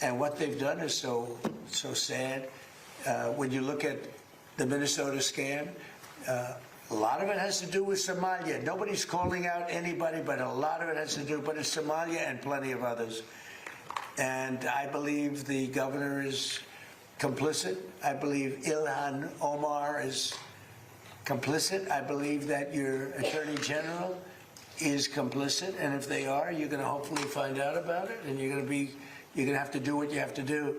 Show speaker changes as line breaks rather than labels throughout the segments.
And what they've done is so sad. When you look at the Minnesota scam, a lot of it has to do with Somalia. Nobody's calling out anybody, but a lot of it has to do, but it's Somalia and plenty of others. And I believe the governor is complicit. I believe Ilhan Omar is complicit. I believe that your attorney general is complicit. And if they are, you're going to hopefully find out about it, and you're going to have to do what you have to do.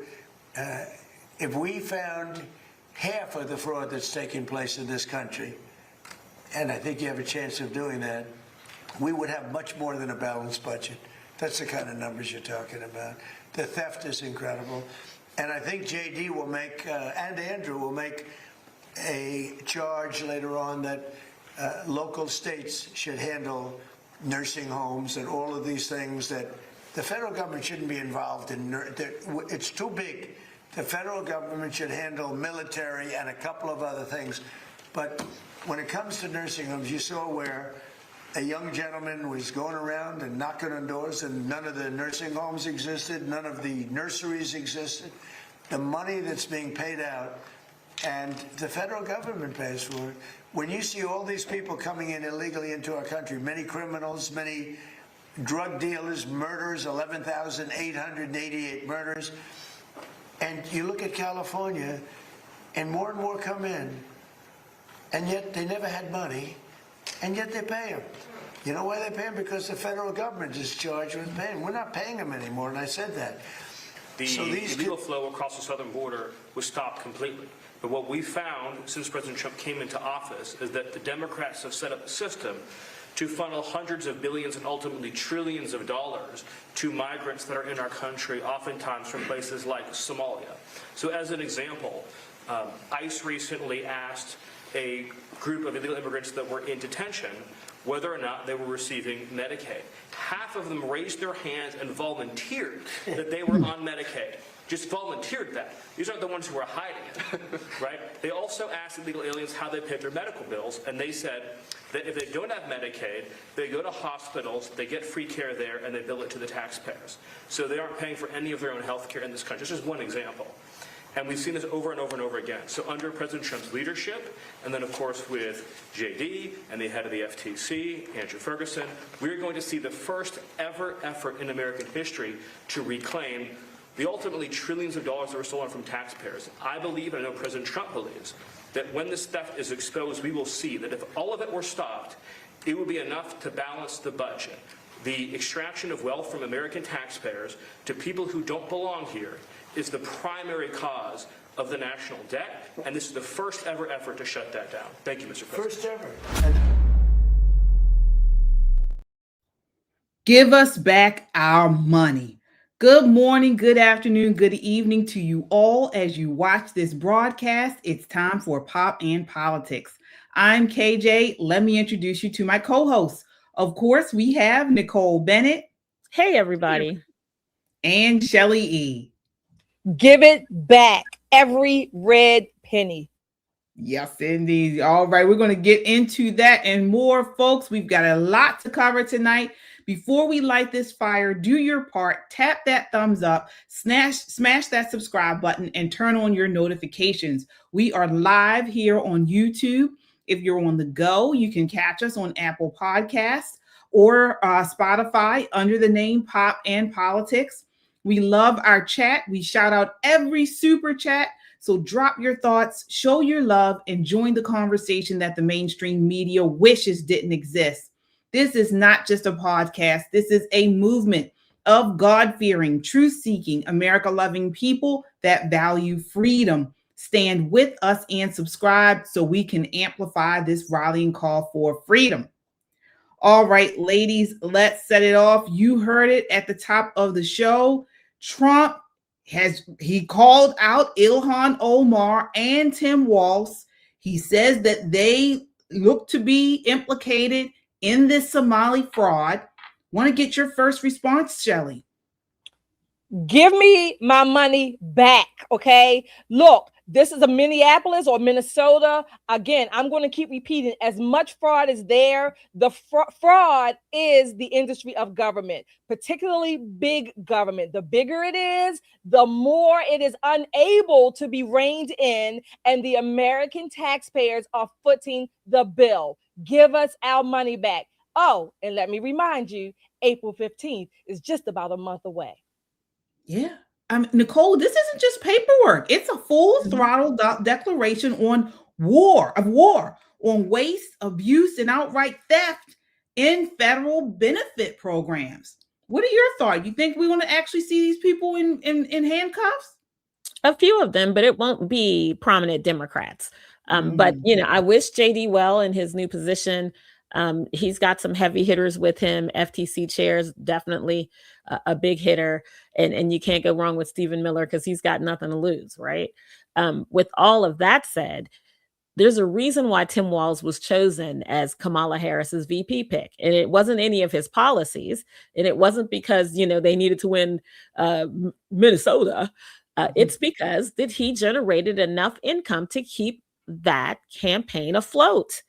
If we found half of the fraud that's taking place in this country, and I think you have a chance of doing that, we would have much more than a balanced budget. That's the kind of numbers you're talking about. The theft is incredible. And I think JD will make, and Andrew will make a charge later on that local states should handle nursing homes and all of these things that the federal government shouldn't be involved in. It's too big. The federal government should handle military and a couple of other things. But when it comes to nursing homes, you saw where a young gentleman was going around and knocking on doors, and none of the nursing homes existed, none of the nurseries existed. The money that's being paid out, and the federal government pays for it. When you see all these people coming in illegally into our country, many criminals, many drug dealers, murders, 11,888 murders, and you look at California, and more come in, and yet they never had money, and yet they pay them. You know why they pay them? Because the federal government is charged with paying. We're not paying them anymore, and I said that.
The illegal flow across the southern border was stopped completely. But what we found since President Trump came into office is that the Democrats have set up a system to funnel hundreds of billions and ultimately trillions of dollars to migrants that are in our country, oftentimes from places like Somalia. So as an example, ICE recently asked a group of illegal immigrants that were in detention whether or not they were receiving Medicaid. Half of them raised their hands and volunteered that they were on Medicaid. Just volunteered that. These aren't the ones who are hiding it, right? They also asked illegal aliens how they paid their medical bills, and they said that if they don't have Medicaid, they go to hospitals, they get free care there, and they bill it to the taxpayers. So they aren't paying for any of their own health care in this country. This is one example. And we've seen this over and over and over again. So under President Trump's leadership, and then of course with JD and the head of the FTC, Andrew Ferguson, we're going to see the first ever effort in American history to reclaim the ultimately trillions of dollars that were stolen from taxpayers. I believe, and I know President Trump believes, that when this theft is exposed, we will see that if all of it were stopped, it would be enough to balance the budget. The extraction of wealth from American taxpayers to people who don't belong here is the primary cause of the national debt, and this is the first ever effort to shut that down. Thank you, Mr. President.
First ever.
Give us back our money. Good morning, good afternoon, good evening to you all as you watch this broadcast. It's time for Pop and Politics. I'm KJ. Let me introduce you to my co-hosts. Of course, we have Nicole Bennett.
Hey, everybody.
And Shelly E.
Give it back. Every red penny.
Yes, indeed. All right, we're going to get into that and more, folks. We've got a lot to cover tonight. Before we light this fire, do your part. Tap that thumbs up, smash that subscribe button, and turn on your notifications. We are live here on YouTube. If you're on the go, you can catch us on Apple Podcasts or Spotify under the name Pop and Politics. We love our chat. We shout out every super chat. So drop your thoughts, show your love, and join the conversation that the mainstream media wishes didn't exist. This is not just a podcast. This is a movement of God-fearing, truth-seeking, America-loving people that value freedom. Stand with us and subscribe so we can amplify this rallying call for freedom. All right, ladies, let's set it off. You heard it at the top of the show. Trump he called out Ilhan Omar and Tim Walz. He says that they look to be implicated in this Somali fraud. Want to get your first response, Shelly?
Give me my money back, okay? Look, This is a Minneapolis or Minnesota. Again, I'm going to keep repeating, as much fraud is there. The fraud is the industry of government, particularly big government. The bigger it is, the more it is unable to be reined in, and the American taxpayers are footing the bill. Give us our money back. Oh, and let me remind you, April 15th is just about a month away.
Yeah. Nicole, this isn't just paperwork. It's a full throttle declaration on war, on waste, abuse, and outright theft in federal benefit programs. What are your thoughts? You think we want to actually see these people in handcuffs?
A few of them, but it won't be prominent Democrats. But, I wish JD well in his new position. He's got some heavy hitters with him. FTC chairs, definitely a big hitter. And you can't go wrong with Stephen Miller because he's got nothing to lose, right? With all of that said, there's a reason why Tim Walz was chosen as Kamala Harris's VP pick. And it wasn't any of his policies. And it wasn't because, they needed to win Minnesota. It's because that he generated enough income to keep that campaign afloat.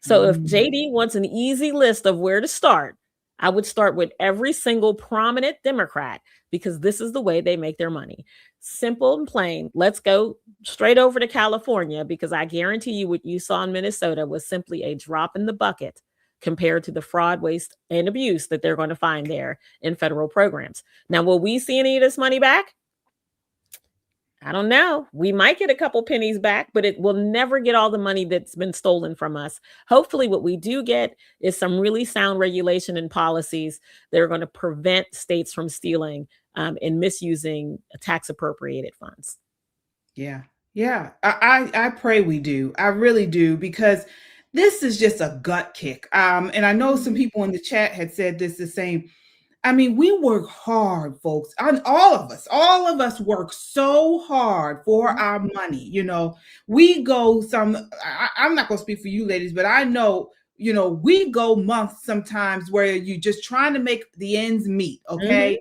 So if JD wants an easy list of where to start, I would start with every single prominent Democrat, because this is the way they make their money. Simple and plain. Let's go straight over to California, because I guarantee you what you saw in Minnesota was simply a drop in the bucket compared to the fraud, waste, and abuse that they're going to find there in federal programs. Now, will we see any of this money back? I don't know. We might get a couple pennies back, but it will never get all the money that's been stolen from us. Hopefully what we do get is some really sound regulation and policies that are going to prevent states from stealing and misusing tax appropriated funds.
Yeah. Yeah. I pray we do. I really do, because this is just a gut kick. And I know some people in the chat had said this the same. I mean, we work hard, folks. All of us work so hard for our money. We go I'm not going to speak for you ladies, but I know, we go months sometimes where you're just trying to make the ends meet. Okay.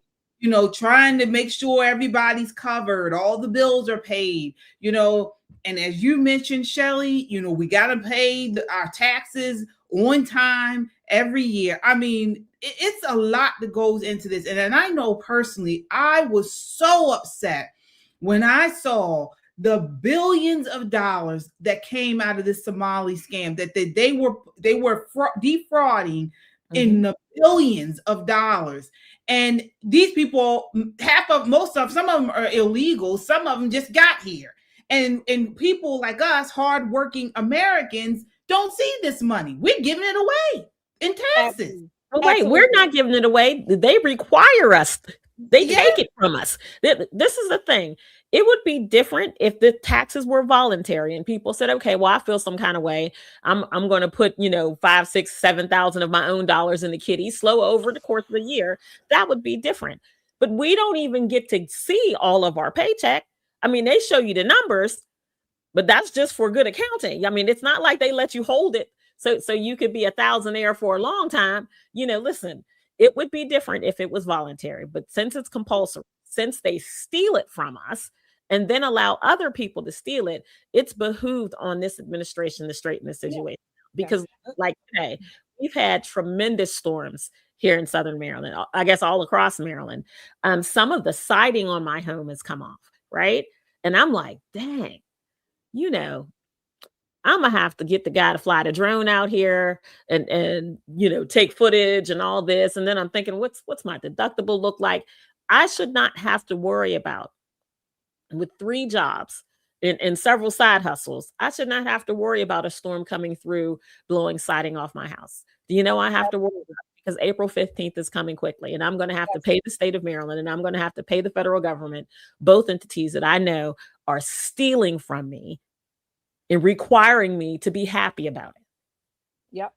Trying to make sure everybody's covered, all the bills are paid, and as you mentioned, Shelley, we got to pay our taxes on time every year. I mean, it's a lot that goes into this. And I know personally, I was so upset when I saw the billions of dollars that came out of this Somali scam, that they were defrauding in the billions of dollars. And these people, some of them are illegal. Some of them just got here. And people like us, hardworking Americans, don't see this money. We're giving it away in taxes.
Oh, wait, we're not giving it away. They require us. They take it from us. This is the thing. It would be different if the taxes were voluntary and people said, okay, well, I feel some kind of way. I'm going to put, 5, 6, 7,000 of my own dollars in the kitty, slow over the course of the year. That would be different. But we don't even get to see all of our paycheck. I mean, they show you the numbers, but that's just for good accounting. I mean, it's not like they let you hold it so you could be a thousandaire for a long time. Listen, it would be different if it was voluntary, but since it's compulsory, since they steal it from us and then allow other people to steal it, it's behooved on this administration to straighten the situation. Because like today, we've had tremendous storms here in Southern Maryland, I guess all across Maryland. Some of the siding on my home has come off, right? And I'm like, dang, I'm gonna have to get the guy to fly the drone out here and take footage and all this. And then I'm thinking, what's my deductible look like? I should not have to worry about, with 3 jobs and several side hustles, I should not have to worry about a storm coming through, blowing siding off my house. Do you know I have to worry about it? Because April 15th is coming quickly, and I'm going to have to pay the state of Maryland, and I'm going to have to pay the federal government, both entities that I know are stealing from me and requiring me to be happy about it.
Yep.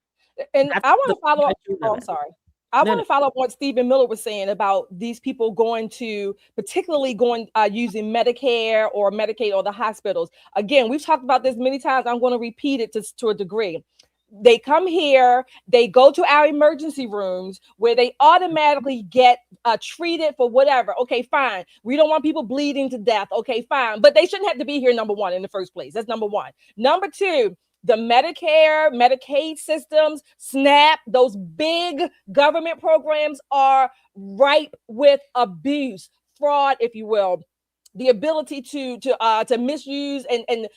And I want to follow up. Oh, I'm sorry. I want to follow up on what Stephen Miller was saying about these people particularly using Medicare or Medicaid or the hospitals. Again, we've talked about this many times. I'm going to repeat it to a degree. They come here, they go to our emergency rooms where they automatically get treated for whatever. Okay, fine. We don't want people bleeding to death. Okay, fine. But they shouldn't have to be here, number one, in the first place. That's number one. Number two, the Medicare, Medicaid systems, SNAP, those big government programs are ripe with abuse, fraud, if you will. The ability to misuse and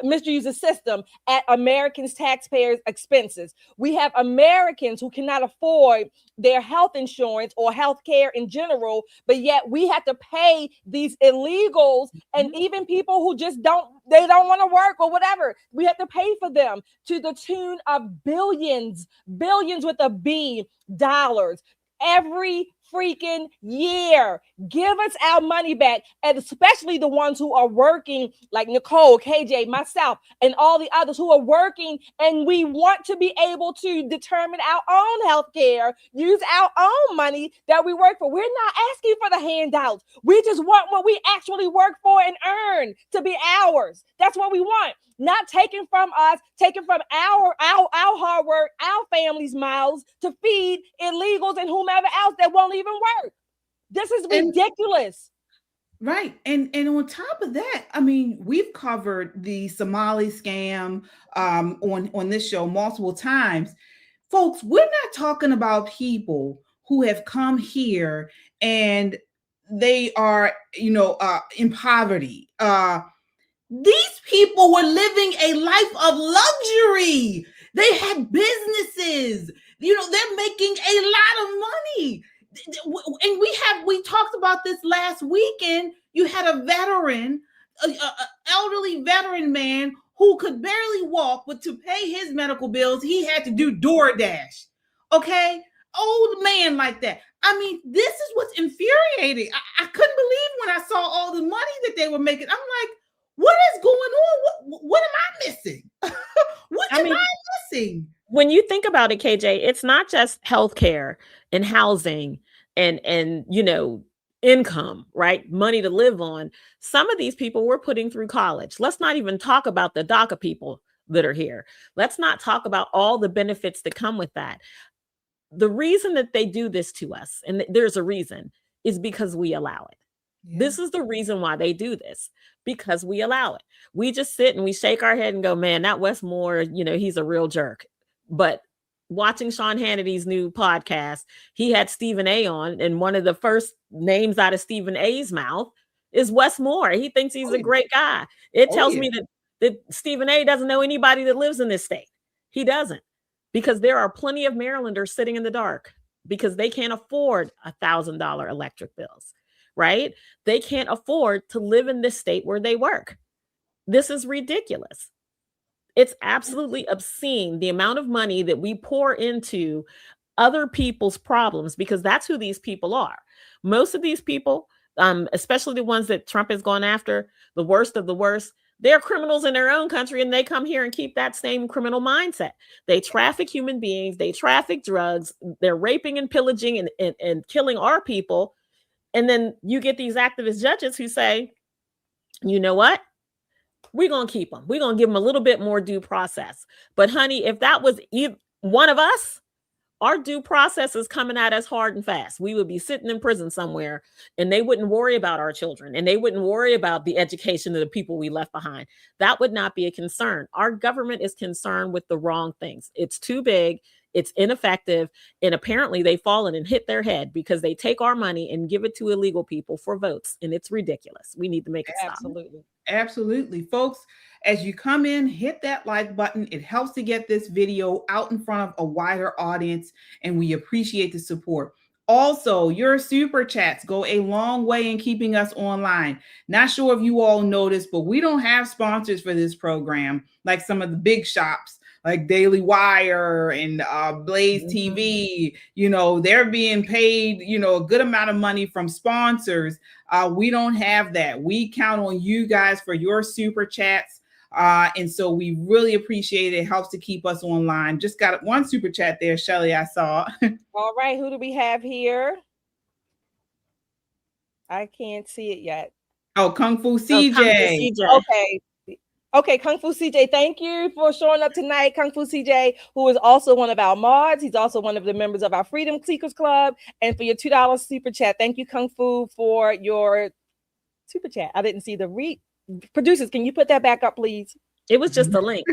misuse the system at Americans' taxpayers' expenses. We have Americans who cannot afford their health insurance or health care in general, but yet we have to pay these illegals and even people who just don't want to work or whatever. We have to pay for them to the tune of billions with a B dollars every freaking year. Give us our money back, and especially the ones who are working, like Nicole, KJ, myself, and all the others who are working, and we want to be able to determine our own health care, use our own money that we work for. We're not asking for the handouts. We just want what we actually work for and earn to be ours. That's what we want. Not taken from us, taken from our hard work, our families' mouths to feed illegals and whomever else that won't even work. This is ridiculous.
Right. And on top of that, I mean, we've covered the Somali scam on this show multiple times. Folks, we're not talking about people who have come here and they are, in poverty. These people were living a life of luxury. They had businesses. They're making a lot of money. And we talked about this last weekend. You had a veteran, an elderly veteran man who could barely walk, but to pay his medical bills, he had to do DoorDash. Okay? Old man like that. I mean, this is what's infuriating. I couldn't believe when I saw all the money that they were making. I'm like, what is going on? What am I missing? What am I missing?
When you think about it, KJ, it's not just healthcare and housing and income, right? Money to live on. Some of these people we're putting through college. Let's not even talk about the DACA people that are here. Let's not talk about all the benefits that come with that. The reason that they do this to us, and there's a reason, is because we allow it. Yeah. This is the reason why they do this, because we allow it. We just sit and we shake our head and go, man, that Wes Moore, he's a real jerk. But watching Sean Hannity's new podcast, he had Stephen A. on, and one of the first names out of Stephen A.'s mouth is Wes Moore. He thinks he's a great guy. It tells me that Stephen A. doesn't know anybody that lives in this state. He doesn't, because there are plenty of Marylanders sitting in the dark because they can't afford $1,000 electric bills. Right? They can't afford to live in this state where they work. This is ridiculous. It's absolutely obscene, the amount of money that we pour into other people's problems, because that's who these people are. Most of these people, especially the ones that Trump has gone after, the worst of the worst, they're criminals in their own country, and they come here and keep that same criminal mindset. They traffic human beings, they traffic drugs, they're raping and pillaging and killing our people. And then you get these activist judges who say, you know what? We're going to keep them. We're going to give them a little bit more due process. But honey, if that was one of us, our due process is coming at us hard and fast. We would be sitting in prison somewhere, and they wouldn't worry about our children, and they wouldn't worry about the education of the people we left behind. That would not be a concern. Our government is concerned with the wrong things. It's too big. It's ineffective. And apparently they've fallen and hit their head because they take our money and give it to illegal people for votes. And it's ridiculous. We need to make it stop.
Absolutely. Folks, as you come in, hit that like button. It helps to get this video out in front of a wider audience, and we appreciate the support. Also, your super chats go a long way in keeping us online. Not sure if you all noticed, but we don't have sponsors for this program like some of the big shops like Daily Wire and Blaze TV. They're being paid, a good amount of money from sponsors. We don't have that. We count on you guys for your super chats. And so we really appreciate it. It helps to keep us online. Just got one super chat there, Shelly, I saw.
All right. Who do we have here? I can't see it yet.
Oh, Kung Fu CJ.
Okay. Okay, Kung Fu CJ, thank you for showing up tonight. Kung Fu CJ, who is also one of our mods. He's also one of the members of our Freedom Seekers Club. And for your $2 super chat, thank you, Kung Fu, for your super chat. I didn't see the producers. Can you put that back up, please?
It was just a link.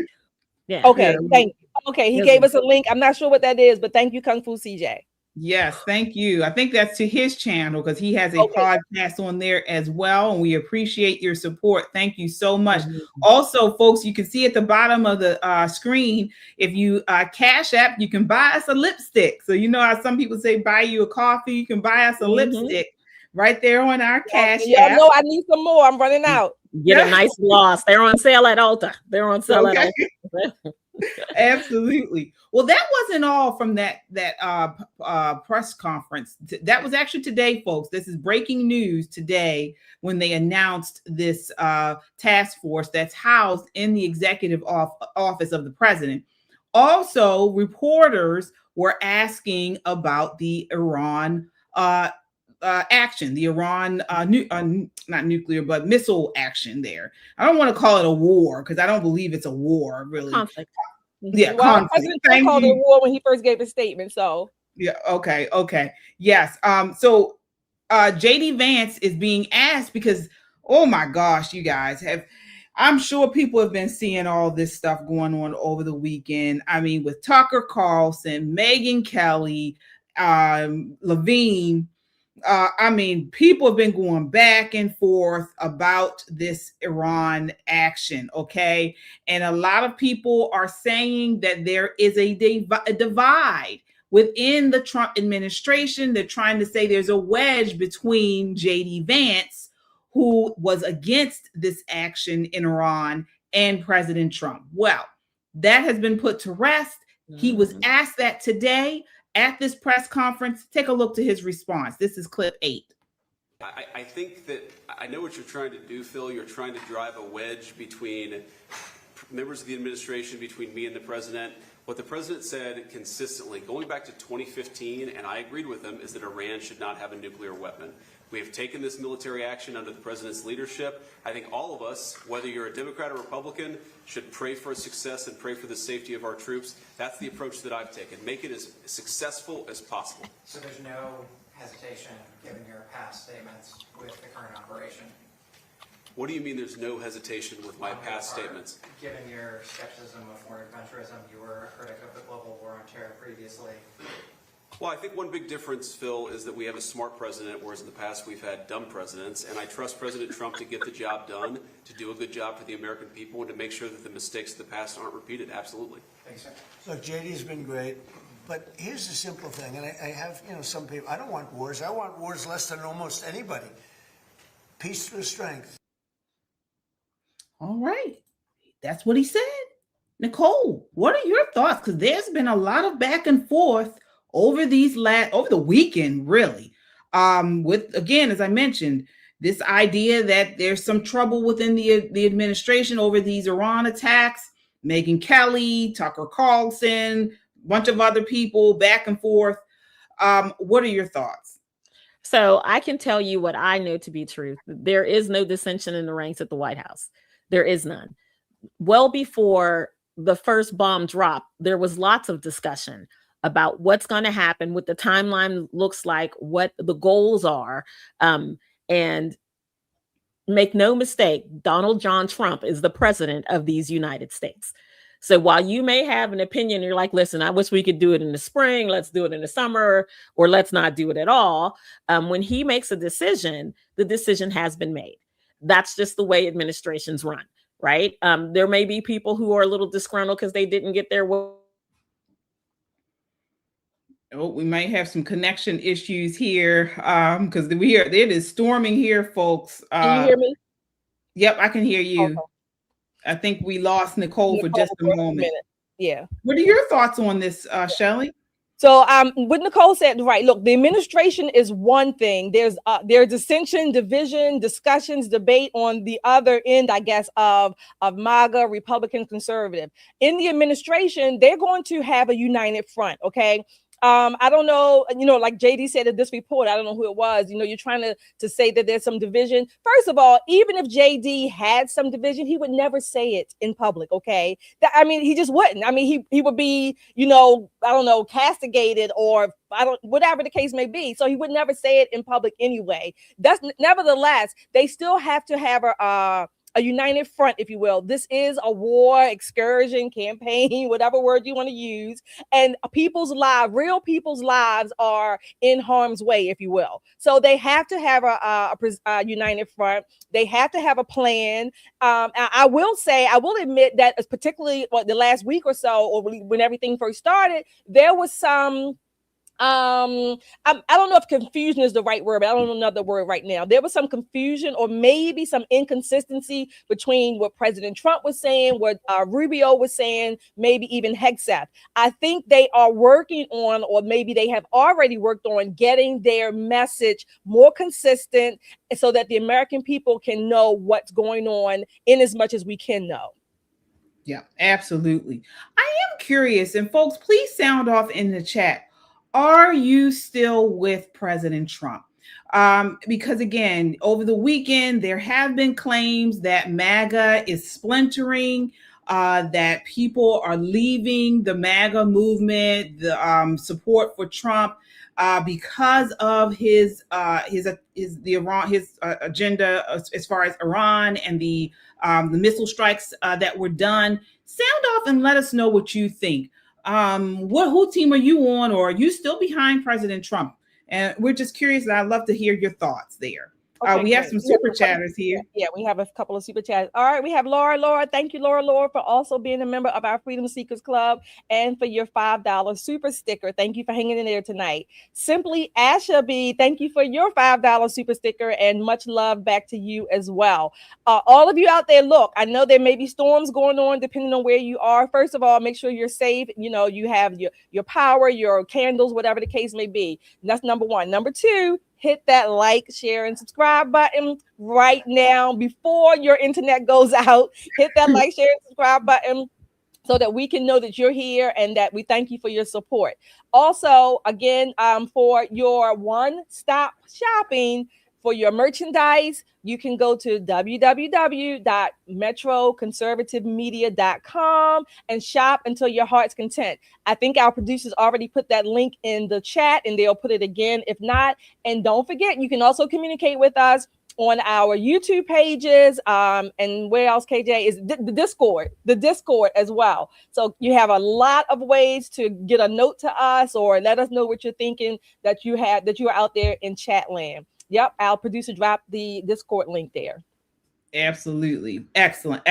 Yeah.
Okay, thank you. Okay, he gave us a link. I'm not sure what that is, but thank you, Kung Fu CJ.
Yes, thank you. I think that's to his channel because he has a podcast on there as well. And we appreciate your support. Thank you so much. Also, folks, you can see at the bottom of the screen, if you Cash App, you can buy us a lipstick. So you know how some people say buy you a coffee, you can buy us a lipstick right there on our Cash App.
No, I need some more. I'm running out.
Get a nice gloss. They're on sale at Ulta. They're on sale at Ulta.
Absolutely. Well, that wasn't all from that press conference. That was actually today, folks. This is breaking news today when they announced this task force that's housed in the executive office of the president. Also, reporters were asking about the Iran action, the Iran not nuclear, but missile action there. I don't want to call it a war because I don't believe it's a war, really.
Conflict.
Yeah,
well, President Trump called it a war when he first gave his statement. So
yeah, okay, yes. So JD Vance is being asked because, oh my gosh, you guys I'm sure people have been seeing all this stuff going on over the weekend. I mean, with Tucker Carlson, Megyn Kelly, Levine. I mean, people have been going back and forth about this Iran action, okay? And a lot of people are saying that there is a divide within the Trump administration. They're trying to say there's a wedge between JD Vance, who was against this action in Iran, and President Trump. Well, that has been put to rest. He was asked that today at this press conference. Take a look to his response. This is clip 8.
I think that I know what you're trying to do, Phil. You're trying to drive a wedge between members of the administration, between me and the president. What the president said consistently, going back to 2015, and I agreed with him, is that Iran should not have a nuclear weapon. We have taken this military action under the president's leadership. I think all of us, whether you're a Democrat or Republican, should pray for success and pray for the safety of our troops. That's the approach that I've taken. Make it as successful as possible.
So there's no hesitation, given your past statements, with the current operation?
What do you mean there's no hesitation with my past statements?
Given your skepticism of foreign adventurism, you were a critic of the global war on terror previously.
Well, I think one big difference, Phil, is that we have a smart president, whereas in the past we've had dumb presidents. And I trust President Trump to get the job done, to do a good job for the American people, and to make sure that the mistakes of the past aren't repeated. Absolutely.
Thanks, sir.
Look, JD's been great, but here's the simple thing, and I have, some people, I don't want wars. I want wars less than almost anybody. Peace through strength.
All right. That's what he said. Nicole, what are your thoughts? Because there's been a lot of back and forth over the weekend, really. With, again, as I mentioned, this idea that there's some trouble within the administration over these Iran attacks. Megyn Kelly, Tucker Carlson, a bunch of other people back and forth. What are your thoughts?
So I can tell you what I know to be true. There is no dissension in the ranks at the White House. There is none. Well before the first bomb drop, there was lots of discussion about what's going to happen, what the timeline looks like, what the goals are. And make no mistake, Donald John Trump is the president of these United States. So while you may have an opinion, you're like, listen, I wish we could do it in the spring, let's do it in the summer, or let's not do it at all. When he makes a decision, the decision has been made. That's just the way administrations run, right? There may be people who are a little disgruntled because they didn't get their way.
Oh, we might have some connection issues here because it is storming here, folks.
Can you hear me?
Yep, I can hear you. Okay. I think we lost Nicole for just a moment.
Yeah.
What are your thoughts on this, Shelley?
So what Nicole said, right, look, the administration is one thing. There's dissension, division, discussions, debate on the other end, I guess, of MAGA, Republican, conservative. In the administration, they're going to have a united front, okay? I don't know, like JD said in this report, I don't know who it was, you're trying to say that there's some division. First of all, even if JD had some division, he would never say it in public, okay? He just wouldn't. He would be, I don't know, castigated or whatever the case may be. So he would never say it in public anyway. Nevertheless, they still have to have a united front, if you will. This is a war, excursion, campaign, whatever word you want to use. And real people's lives are in harm's way, if you will. So they have to have a united front. They have to have a plan. I will admit that particularly the last week or so, or when everything first started, there was some I don't know if confusion is the right word, but I don't know another word right now. There was some confusion or maybe some inconsistency between what President Trump was saying, what Rubio was saying, maybe even Hegseth. I think they are working on, or maybe they have already worked on, getting their message more consistent so that the American people can know what's going on in as much as we can know.
Yeah, absolutely. I am curious, and folks, please sound off in the chat. Are you still with President Trump? Because again, over the weekend, there have been claims that MAGA is splintering, that people are leaving the MAGA movement, the support for Trump, because of his agenda as far as Iran and the missile strikes that were done. Sound off and let us know what you think. Who team are you on, or are you still behind President Trump? And we're just curious, and I'd love to hear your thoughts there.
Okay,
we have some super chatters here.
Yeah, we have a couple of super chats. All right, we have Laura. Thank you, Laura, for also being a member of our Freedom Seekers Club and for your $5 super sticker. Thank you for hanging in there tonight. Simply Asha B, thank you for your $5 super sticker, and much love back to you as well. All of you out there, look, I know there may be storms going on depending on where you are. First of all, make sure you're safe. You have your power, your candles, whatever the case may be. That's number one. Number two, hit that like, share, and subscribe button right now before your internet goes out. Hit that like, share, and subscribe button so that we can know that you're here and that we thank you for your support. Also, again, for your one-stop shopping for your merchandise, you can go to www.metroconservativemedia.com and shop until your heart's content. I think our producers already put that link in the chat, and they'll put it again if not. And don't forget, you can also communicate with us on our YouTube pages, and where else, KJ, is the Discord as well. So you have a lot of ways to get a note to us or let us know what you're thinking that you are out there in chat land. Yep, our producer dropped the Discord link there.
Absolutely. Excellent.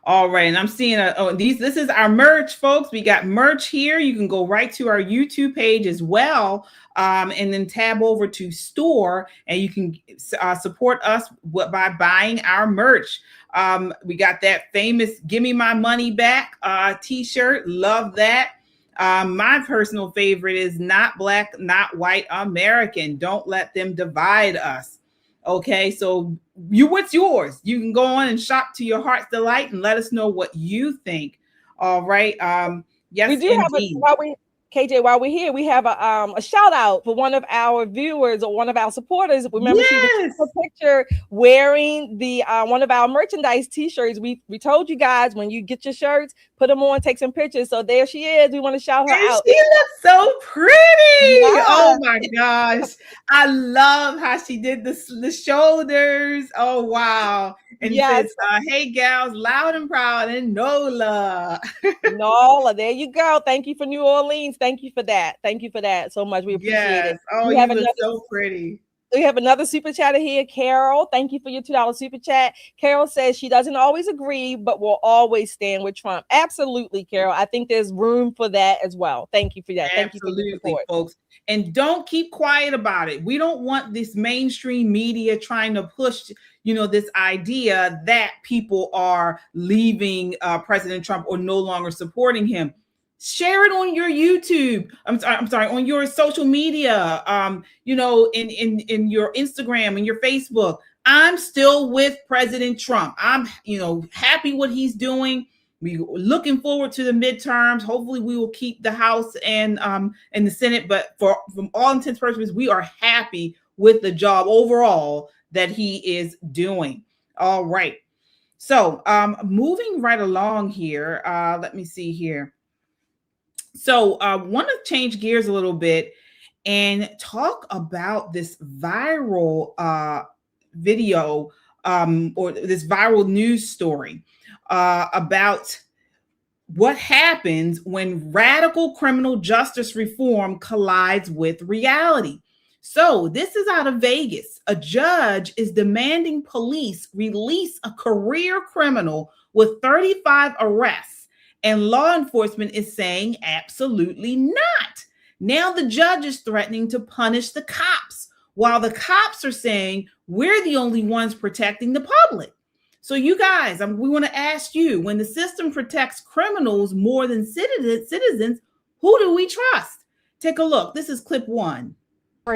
All right. And I'm seeing this is our merch, folks. We got merch here. You can go right to our YouTube page as well. And then tab over to store, and you can support us by buying our merch. We got that famous "Give Me My Money Back" t-shirt. Love that. My personal favorite is "Not Black, Not White, American. Don't let them divide us." Okay, so what's yours? You can go on and shop to your heart's delight and let us know what you think. All right. Yes,
we do indeed. While we're here, we have a shout out for one of our viewers or one of our supporters. Remember, she was a picture wearing the one of our merchandise t-shirts. We told you guys, when you get your shirts, put them on, take some pictures. So there she is. We want to shout her out.
She looks so pretty. Yeah. Oh my gosh. I love how she did the shoulders. Oh wow. And yes, it says, hey gals, loud and proud, and NOLA.
NOLA, there you go. Thank you for New Orleans. Thank you for that. Thank you for that so much. We appreciate it.
Oh, you look so pretty.
We have another super chatter here. Carol, thank you for your $2 super chat. Carol says she doesn't always agree, but will always stand with Trump. Absolutely, Carol. I think there's room for that as well. Thank you for that. Thank you for your support,
folks. And don't keep quiet about it. We don't want this mainstream media trying to push, this idea that people are leaving President Trump or no longer supporting him. Share it on your YouTube. I'm sorry, on your social media, in your Instagram and your Facebook. I'm still with President Trump. I'm, happy what he's doing. We looking forward to the midterms. Hopefully, we will keep the House and the Senate. But from all intents and purposes, we are happy with the job overall that he is doing. All right. So moving right along here. Let me see here. So want to change gears a little bit and talk about this viral video or this viral news story about what happens when radical criminal justice reform collides with reality. So this is out of Vegas. A judge is demanding police release a career criminal with 35 arrests, and law enforcement is saying absolutely not. Now the judge is threatening to punish the cops, while the cops are saying we're the only ones protecting the public. So you guys, we want to ask you, when the system protects criminals more than citizens, who do we trust? Take a look. This is clip 1.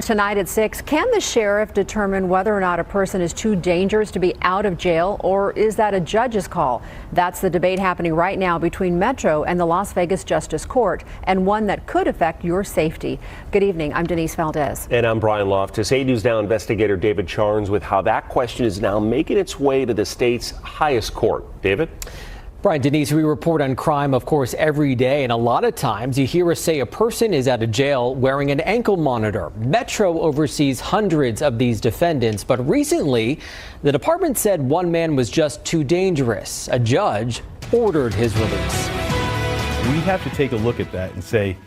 Tonight at 6, can the sheriff determine whether or not a person is too dangerous to be out of jail, or is that a judge's call? That's the debate happening right now between Metro and the Las Vegas Justice Court, and one that could affect your safety. Good evening. I'm Denise Valdez.
And I'm Brian Loftus. 8 News Now investigator David Charnes with how that question is now making its way to the state's highest court. David?
Brian, Denise, we report on crime, of course, every day, and a lot of times you hear us say a person is out of jail wearing an ankle monitor. Metro oversees hundreds of these defendants, but recently the department said one man was just too dangerous. A judge ordered his release.
We have to take a look at that and say,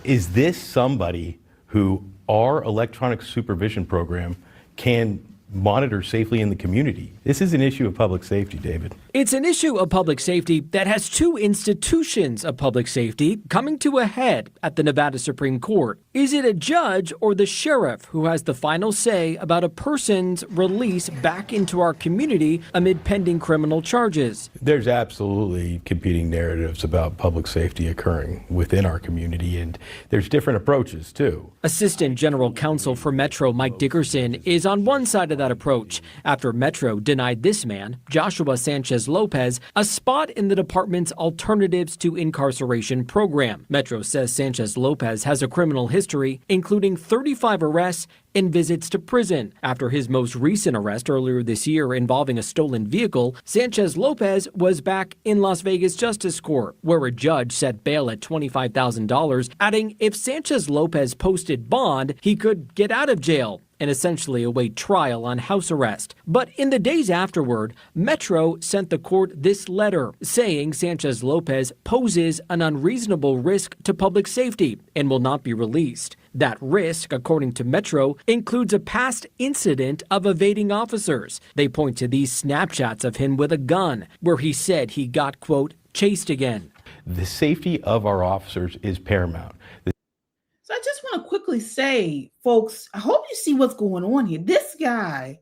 is this somebody who our electronic supervision program can monitor safely in the community? This is an issue of public safety, David.
It's an issue of public safety that has two institutions of public safety coming to a head at the Nevada Supreme Court. Is it a judge or the sheriff who has the final say about a person's release back into our community amid pending criminal charges?
There's absolutely competing narratives about public safety occurring within our community, and there's different approaches too.
Assistant General Counsel for Metro Mike Dickerson is on one side of that approach after Metro denied this man, Joshua Sanchez Lopez, a spot in the department's Alternatives to Incarceration program. Metro says Sanchez Lopez has a criminal history, including 35 arrests and visits to prison. After his most recent arrest earlier this year involving a stolen vehicle, Sanchez Lopez was back in Las Vegas Justice Court, where a judge set bail at $25,000, adding if Sanchez Lopez posted bond, he could get out of jail and essentially await trial on house arrest. But in the days afterward, Metro sent the court this letter saying Sanchez Lopez poses an unreasonable risk to public safety and will not be released. That risk, according to Metro, includes a past incident of evading officers. They point to these snapshots of him with a gun, where he said he got, quote, chased again.
The safety of our officers is paramount.
So I just want to quickly say, folks, I hope you see what's going on here. This guy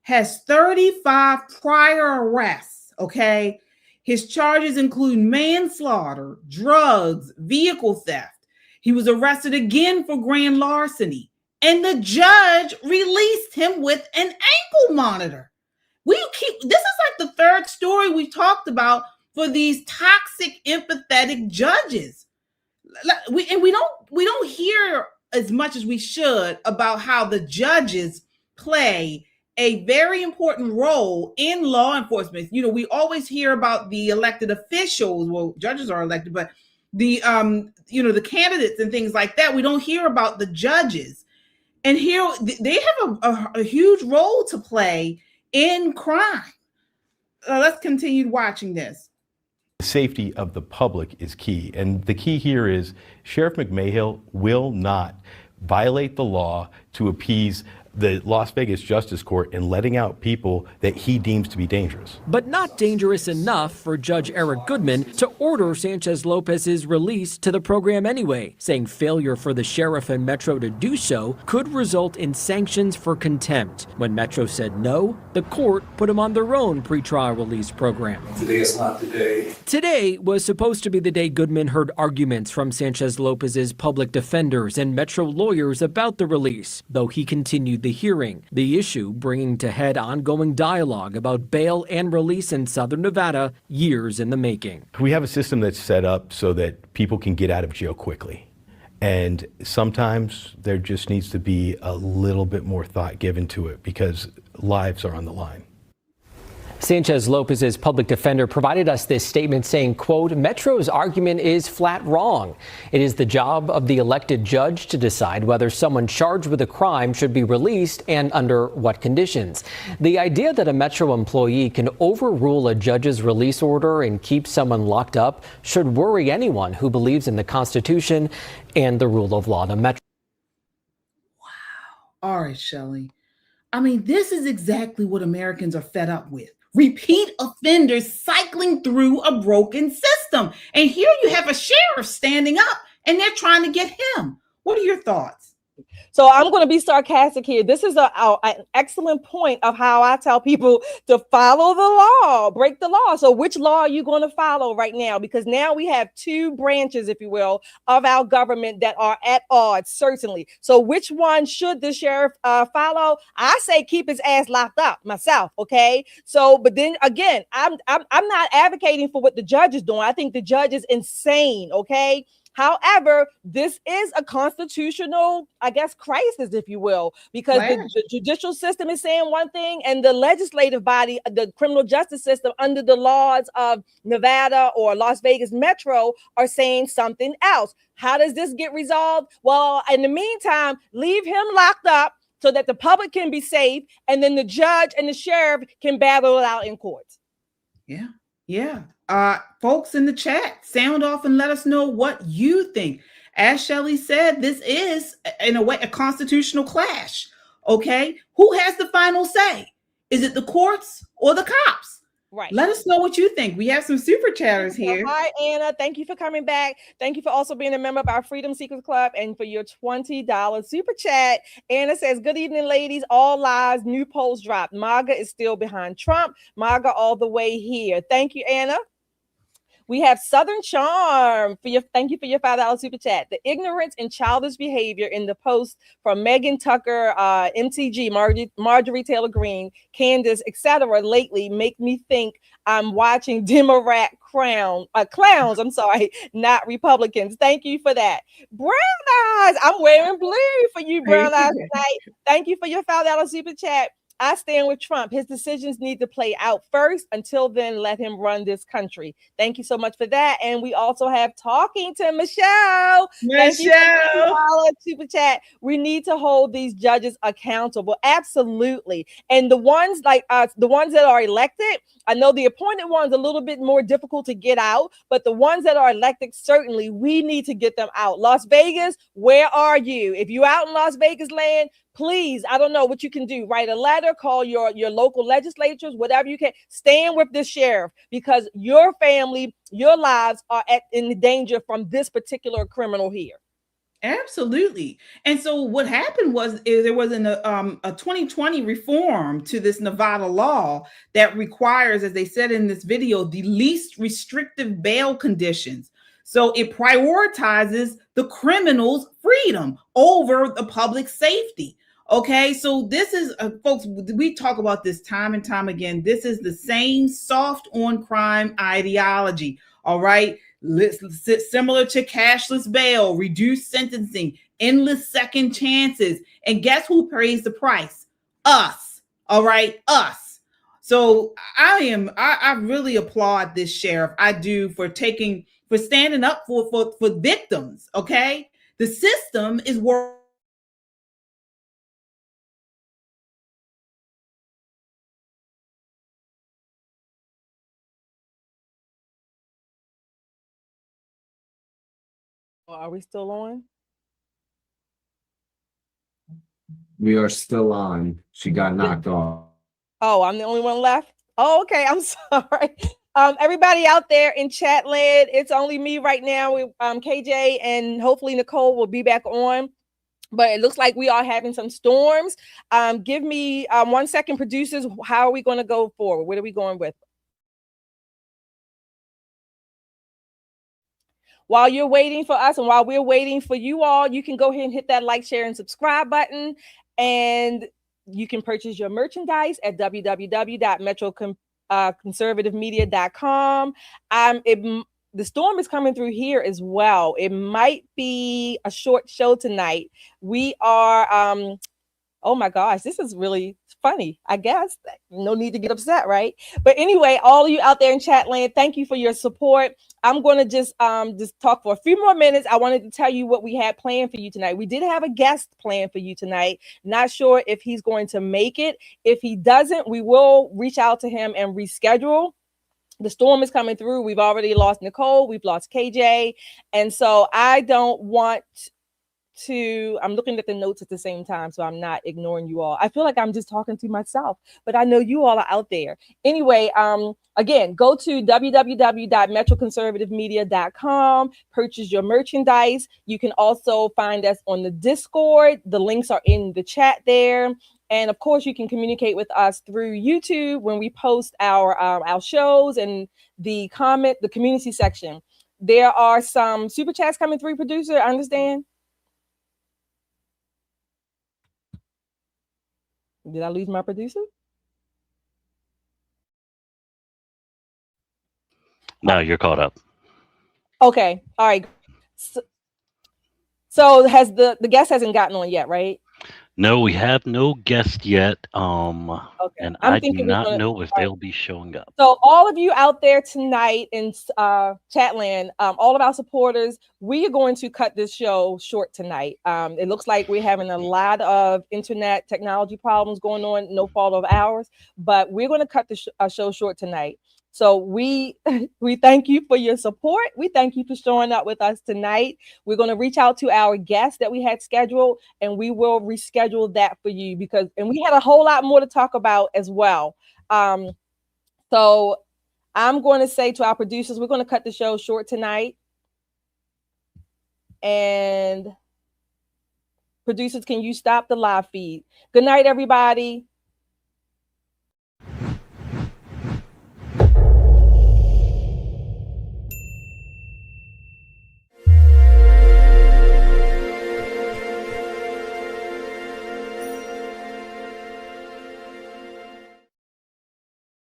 has 35 prior arrests, okay? His charges include manslaughter, drugs, vehicle theft. He was arrested again for grand larceny, and the judge released him with an ankle monitor. This is like the third story we've talked about for these toxic, empathetic judges. We don't hear as much as we should about how the judges play a very important role in law enforcement. You know, we always hear about the elected officials. Well, judges are elected, but the the candidates and things like that. We don't hear about the judges. And here they have a huge role to play in crime. Let's continue watching this.
The safety of the public is key. And the key here is Sheriff McMahill will not violate the law to appease the Las Vegas Justice Court in letting out people that he deems to be dangerous.
But not dangerous enough for Judge Eric Goodman to order Sanchez Lopez's release to the program anyway, saying failure for the sheriff and Metro to do so could result in sanctions for contempt. When Metro said no, the court put him on their own pretrial release program.
Today is not the day.
Today was supposed to be the day Goodman heard arguments from Sanchez Lopez's public defenders and Metro lawyers about the release, though he continued the hearing, the issue bringing to head ongoing dialogue about bail and release in Southern Nevada years in the making.
We have a system that's set up so that people can get out of jail quickly. And sometimes there just needs to be a little bit more thought given to it because lives are on the line.
Sanchez Lopez's public defender provided us this statement saying, quote, Metro's argument is flat wrong. It is the job of the elected judge to decide whether someone charged with a crime should be released and under what conditions. The idea that a Metro employee can overrule a judge's release order and keep someone locked up should worry anyone who believes in the Constitution and the rule of law. The Metro.
Wow. All right, Shelley. I mean, this is exactly what Americans are fed up with. Repeat offenders cycling through a broken system. And here you have a sheriff standing up and they're trying to get him. What are your thoughts?
So I'm going to be sarcastic here. This is an excellent point of how I tell people to follow the law, break the law. So which law are you going to follow right now? Because now we have two branches, if you will, of our government that are at odds, certainly. So which one should the sheriff follow? I say keep his ass locked up myself. OK, so but then again, I'm not advocating for what the judge is doing. I think the judge is insane. OK. However, this is a constitutional, I guess, crisis, if you will, because the judicial system is saying one thing and the legislative body, the criminal justice system under the laws of Nevada or Las Vegas Metro are saying something else. How does this get resolved? Well, in the meantime, leave him locked up so that the public can be safe and then the judge and the sheriff can battle it out in courts.
Yeah. Yeah. Folks in the chat, sound off and let us know what you think. As Shelley said, this is, in a way, a constitutional clash. Okay. Who has the final say? Is it the courts or the cops?
Right.
Let us know what you think. We have some super chatters here.
Hi, Anna. Thank you for coming back. Thank you for also being a member of our Freedom Seekers Club and for your $20 super chat. Anna says, good evening, ladies. All lies. New polls dropped. MAGA is still behind Trump. MAGA all the way here. Thank you, Anna. We have Southern Charm for your thank you for your $5 super chat. The ignorance and childish behavior in the post from Megan Tucker, MTG, Marjorie Taylor Greene, Candace, etc. lately make me think I'm watching Democrat clowns. I'm sorry, not Republicans. Thank you for that. Brown Eyes, I'm wearing blue for you, Brown Eyes tonight. Thank you for your $5 super chat. I stand with Trump. His decisions need to play out first. Until then, let him run this country. Thank you so much for that. And we also have talking to Michelle. Michelle, super chat. We need to hold these judges accountable. Absolutely. And the ones like us, the ones that are elected, I know the appointed ones a little bit more difficult to get out, but the ones that are elected, certainly we need to get them out. Las Vegas, where are you? If you're out in Las Vegas land, please, I don't know what you can do. Write a letter, call your local legislatures, whatever you can. Stand with this sheriff because your family, your lives are in danger from this particular criminal here.
Absolutely. And so what happened was there was a 2020 reform to this Nevada law that requires, as they said in this video, the least restrictive bail conditions. So it prioritizes the criminal's freedom over the public safety. Okay, so this is, folks, we talk about this time and time again. This is the same soft on crime ideology. All right, similar to cashless bail, reduced sentencing, endless second chances. And guess who pays the price? Us. All right, us. So I really applaud this sheriff. I do for standing up for victims. Okay, the system is working.
Are we still on?
We are still on. She got knocked off.
Oh, I'm the only one left? Oh, okay. I'm sorry. Everybody out there in chat land, it's only me right now with KJ, and hopefully Nicole will be back on. But it looks like we are having some storms. Give me 1 second, producers. How are we going to go forward? What are we going with? While you're waiting for us and while we're waiting for you all, you can go ahead and hit that like, share, and subscribe button. And You can purchase your merchandise at www.metroconservativemedia.com. The storm is coming through here as well. It might be a short show tonight. We are, oh my gosh, this is really funny, I guess. No need to get upset, right? But anyway, all of you out there in chat land, thank you for your support. I'm going to just talk for a few more minutes. I wanted to tell you what we had planned for you tonight. We did have a guest planned for you tonight. Not sure if he's going to make it. If he doesn't, we will reach out to him and reschedule. The storm is coming through. We've already lost Nicole. We've lost KJ. And so I don't want to, I'm looking at the notes at the same time, so I'm not ignoring you all. I feel like I'm just talking to myself, but I know you all are out there. Anyway, again, go to www.metroconservativemedia.com, purchase your merchandise. You can also find us on the Discord. The links are in the chat there. And of course, you can communicate with us through YouTube when we post our shows and the community section. There are some super chats coming through, producer, I understand. Did I lose my producer?
No, you're caught up.
Okay. All right. So has the guest hasn't gotten on yet, right?
No, we have no guest yet.
Okay.
And I do not know if they'll be showing up.
So all of you out there tonight in Chatland, all of our supporters, we are going to cut this show short tonight. It looks like we're having a lot of internet technology problems going on, no fault of ours, but we're going to cut the show short tonight. So we thank you for your support. We thank you for showing up with us tonight. We're going to reach out to our guests that we had scheduled, and we will reschedule that for you and we had a whole lot more to talk about as well. So I'm going to say to our producers, we're going to cut the show short tonight. And producers, can you stop the live feed? Good night, everybody.